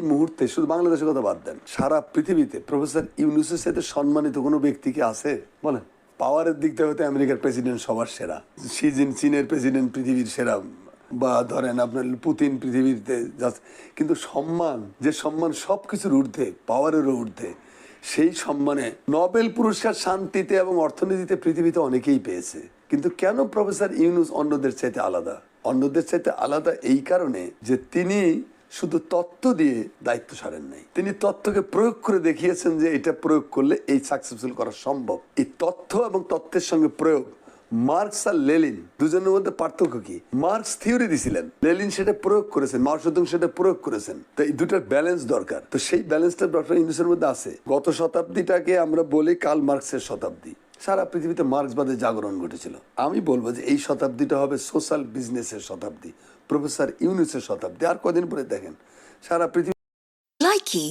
মুহূর্তে শুধু বাংলাদেশের কথা বাদ দেন, সারা পৃথিবীতে প্রফেসর ইউনূসের সাথে সম্মানিত কোনো ব্যক্তি কি আছে বলেন? পাওয়ারের দিক থেকে হয়তো আমেরিকার প্রেসিডেন্ট সবার সেরা, চীনের প্রেসিডেন্ট পৃথিবীর সেরা, বা ধরেন আপনার পুতিন পৃথিবীতে কিন্তু সম্মান, যে সম্মান সবকিছুর ঊর্ধ্বে, পাওয়ারেরও ঊর্ধ্বে, সেই সম্মানে নোবেল পুরস্কার শান্তিতে এবং অর্থনীতিতে পৃথিবীতে অনেকেই পেয়েছে। কিন্তু কেন প্রফেসর ইউনূস অন্যদের চাইতে আলাদা? অন্যদের চাইতে আলাদা এই কারণে যে তিনি শুধু তত্ত্ব দিয়ে দায়িত্ব সারেন নাই, তিনি তত্ত্বকে প্রয়োগ করে দেখিয়েছেন যে এটা প্রয়োগ করলে এই সাকসেসফুল করা সম্ভব। এই তথ্য এবং তত্ত্বের সঙ্গে প্রয়োগ, মার্কস আর লেনিন দুজনের মধ্যে পার্থক্য কি? মার্কস থিওরি দিছিলেন, লেনিন সেটা প্রয়োগ করেছেন, মাও সেতুং সেটা প্রয়োগ করেছেন। তো এই দুটার ব্যালেন্স দরকার। তো সেই ব্যালেন্সটা ডক্টর ইউনূসের মধ্যে আছে। গত শতাব্দীটাকে আমরা বলি কার্ল মার্কসের শতাব্দী। সারা পৃথিবীতে মার্ক্সবাদের জাগরণ ঘটেছিল। আমি বলবো যে এই শতাব্দীটা হবে সোশ্যাল বিজনেসের শতাব্দী, প্রফেসর ইউনূসের শতাব্দী। আর কদিন পরে দেখেন সারা পৃথিবী Likey